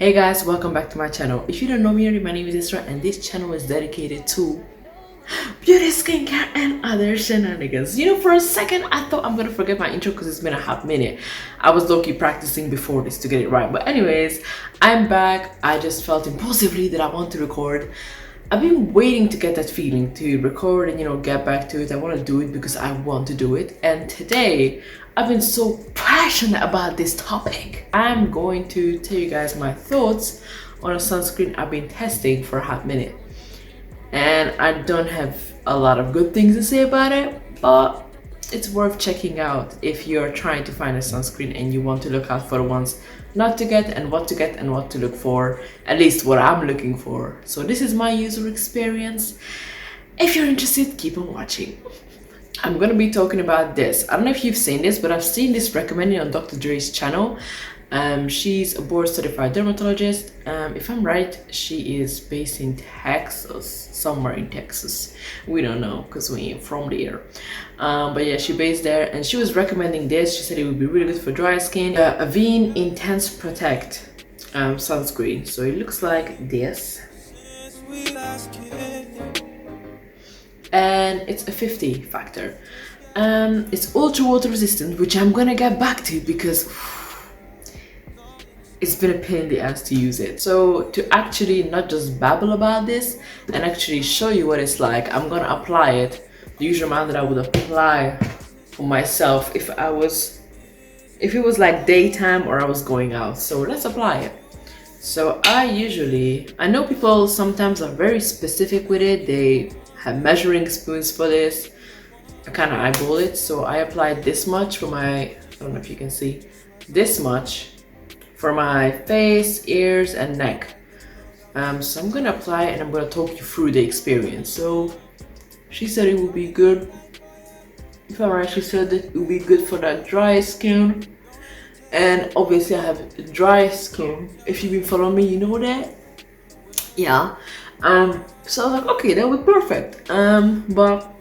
Hey guys, welcome back to my channel. If you don't know me already, my name is Isra and this channel is dedicated to beauty, skincare and other shenanigans. You know, for a second I thought I'm gonna forget my intro because it's been a hot minute. I was low-key practicing before this to get it right, but anyways, I'm back. I just felt impulsively that I want to record. I've been waiting to get that feeling to record and, you know, get back to it. I want to do it because I want to do it. And today, I've been so passionate about this topic. I'm going to tell you guys my thoughts on a sunscreen I've been testing for a hot minute. And I don't have a lot of good things to say about it, but it's worth checking out if you're trying to find a sunscreen and you want to look out for the ones not to get and what to look for, at least what I'm looking for. So this is my user experience. If you're interested, keep on watching. I'm gonna be talking about this. I don't know if you've seen this, but I've seen this recommended on Dr. Dre's channel. She's a board certified dermatologist. If I'm right, she is based in Texas, somewhere in Texas. We don't know because we ain't from there. But yeah, she's based there and she was recommending this. She said it would be really good for dry skin. Avene Intense Protect sunscreen. So it looks like this. And it's a 50 factor. It's ultra water resistant, which I'm gonna get back to because it's been a pain in the ass to use it. So to actually not just babble about this and actually show you what it's like, I'm gonna apply it the usual amount that I would apply for myself if it was like daytime or I was going out. So let's apply it. So I know people sometimes are very specific with it. They have measuring spoons for this. I kind of eyeball it. So I applied this much for my, I don't know if you can see, this much for my face, ears and neck. So I'm gonna apply it and I'm gonna talk you through the experience. So she said it would be good. If I'm right, she said that it would be good for that dry skin. And obviously I have dry skin. If you've been following me, you know that. Yeah. So I was like, okay, that would be perfect. But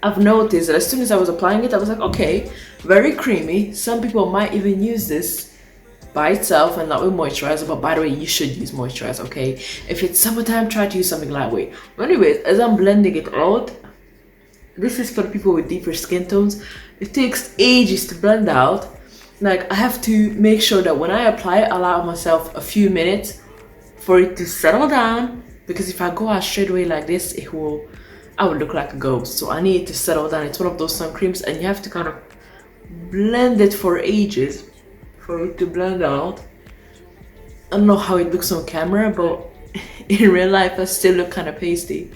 I've noticed that as soon as I was applying it, I was like, okay, very creamy. Some people might even use this by itself and not with moisturizer, but by the way, you should use moisturizer, okay? If it's summertime, try to use something lightweight. But anyways, as I'm blending it out, this is for people with deeper skin tones. It takes ages to blend out. Like, I have to make sure that when I apply it, I allow myself a few minutes for it to settle down, because if I go out straight away like this, I would look like a ghost. So I need it to settle down. It's one of those sun creams and you have to kind of blend it for ages for it to blend out. I don't know how it looks on camera, but in real life I still look kind of pasty.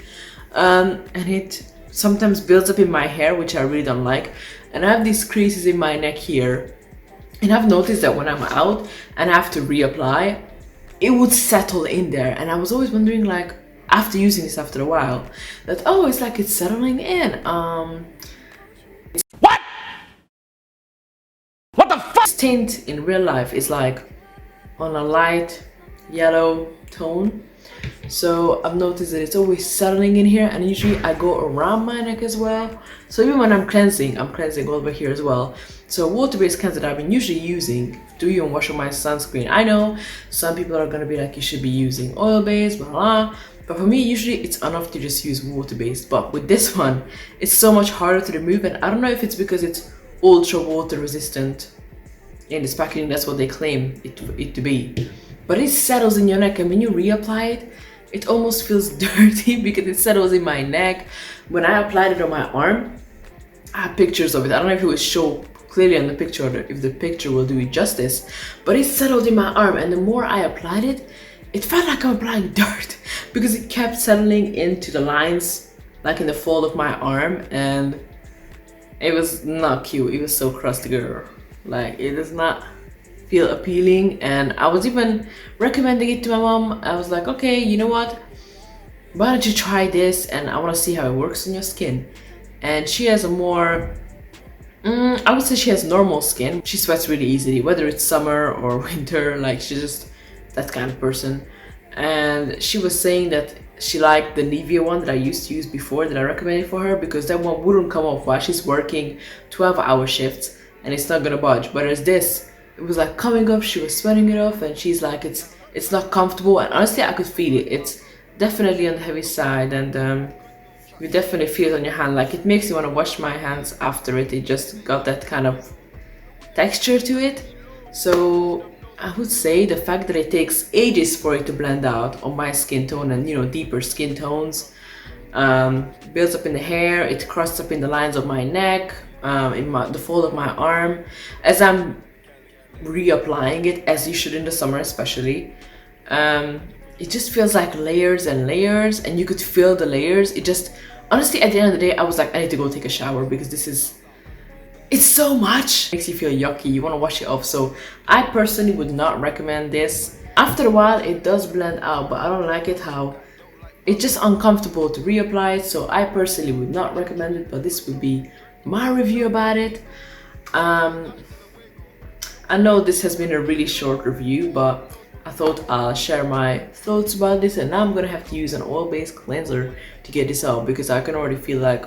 And it sometimes builds up in my hair, which I really don't like. And I have these creases in my neck here. And I've noticed that when I'm out and I have to reapply, it would settle in there. And I was always wondering, like, after using this after a while, that, oh, it's like it's settling in. What the fuck? Tint in real life is like on a light yellow tone. So I've noticed that it's always settling in here, and usually I go around my neck as well. So even when I'm cleansing all over here as well. So water-based cleanser that I've been usually using to even wash on my sunscreen. I know some people are gonna be like, you should be using oil-based, blah blah. But for me, usually it's enough to just use water-based. But with this one, it's so much harder to remove, and I don't know if it's because it's ultra water resistant. In this packaging, that's what they claim it to be. But it settles in your neck, and when you reapply it, it almost feels dirty because it settles in my neck. When I applied it on my arm, I have pictures of it. I don't know if it will show clearly on the picture or if the picture will do it justice, but it settled in my arm, and the more I applied it, it felt like I'm applying dirt because it kept settling into the lines, like in the fold of my arm, and it was not cute. It was so crusty, girl. Like, it does not feel appealing. And I was even recommending it to my mom. I was like, okay, you know what, why don't you try this, and I want to see how it works on your skin. And she has a more I would say she has normal skin. She sweats really easily, whether it's summer or winter. Like, she's just that kind of person. And she was saying that she liked the Nivea one that I used to use before, that I recommended for her, because that one wouldn't come off while she's working 12-hour shifts and it's not gonna budge. Whereas this it was like coming up, she was sweating it off, and she's like, it's not comfortable. And honestly, I could feel it. It's definitely on the heavy side, and you definitely feel it on your hand. Like, it makes you want to wash my hands after it. It just got that kind of texture to it. So I would say the fact that it takes ages for it to blend out on my skin tone and, you know, deeper skin tones, builds up in the hair, it crusts up in the lines of my neck, in the fold of my arm, as I'm reapplying it, as you should in the summer especially. It just feels like layers and layers, and you could feel the layers. It just, honestly, at the end of the day, I was like, I need to go take a shower because it's so much. It makes you feel yucky, you want to wash it off. So I personally would not recommend this. After a while it does blend out, but I don't like it how it's just uncomfortable to reapply it. So I personally would not recommend it, but this would be my review about it. I know this has been a really short review, but I thought I'll share my thoughts about this, and now I'm gonna have to use an oil-based cleanser to get this out because I can already feel like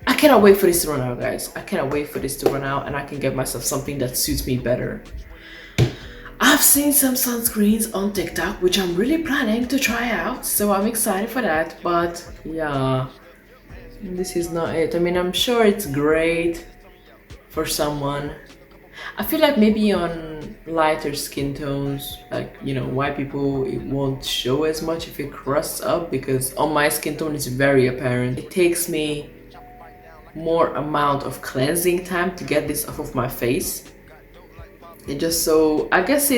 I cannot wait for this to run out, guys. I cannot wait for this to run out and I can get myself something that suits me better. I've seen some sunscreens on TikTok which I'm really planning to try out, so I'm excited for that. But yeah, this is not it. I mean, I'm sure it's great for someone. I feel like maybe on lighter skin tones, like, you know, white people, it won't show as much if it crusts up, because on my skin tone it's very apparent. It takes me more amount of cleansing time to get this off of my face. It just, so I guess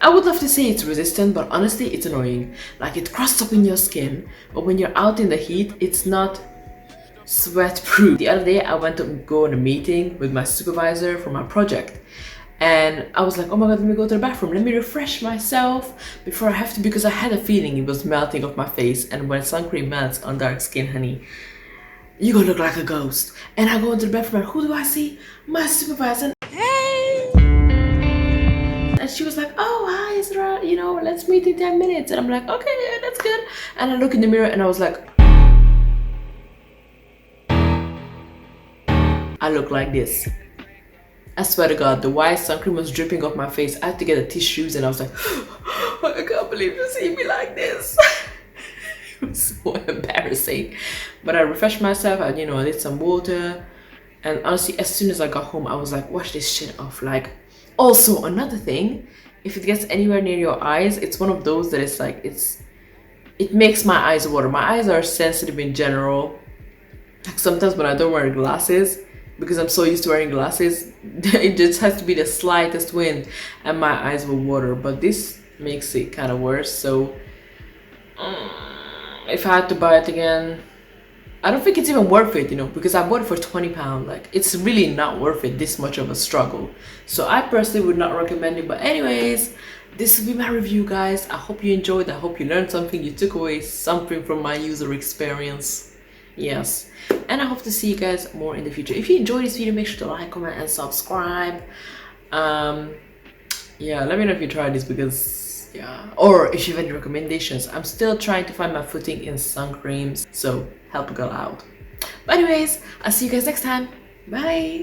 I would love to say it's resistant, but honestly it's annoying. Like, it crusts up in your skin, but when you're out in the heat, it's not sweat proof. The other day I went to go on a meeting with my supervisor for my project, and I was like, oh my god, let me go to the bathroom, let me refresh myself before I have to, because I had a feeling it was melting off my face, and when sunscreen melts on dark skin, honey, you gonna look like a ghost. And I go into the bathroom and who do I see? My supervisor. Hey! And she was like, oh, hi, Esraa, you know, let's meet in 10 minutes. And I'm like, okay, yeah, that's good. And I look in the mirror and I was like, I look like this. I swear to God, the white sunscreen was dripping off my face. I had to get the tissues and I was like, oh, I can't believe you see me like this. It was so embarrassing. But I refreshed myself, I did some water, and honestly, as soon as I got home, I was like, wash this shit off. Like, also another thing, if it gets anywhere near your eyes, it's one of those that it's like, it makes my eyes water. My eyes are sensitive in general. Like, sometimes when I don't wear glasses, because I'm so used to wearing glasses, it just has to be the slightest wind and my eyes will water. But this makes it kind of worse. So if I had to buy it again, I don't think it's even worth it, because I bought it for £20. Like, it's really not worth it, this much of a struggle. So I personally would not recommend it. But anyways, this will be my review, guys. I hope you enjoyed. I hope you learned something. You took away something from my user experience. Yes. And I hope to see you guys more in the future. If you enjoyed this video, make sure to like, comment, and subscribe. Yeah, let me know if you tried this, because yeah, or if you have any recommendations. I'm still trying to find my footing in sun creams, so help a girl out. But anyways, I'll see you guys next time. Bye.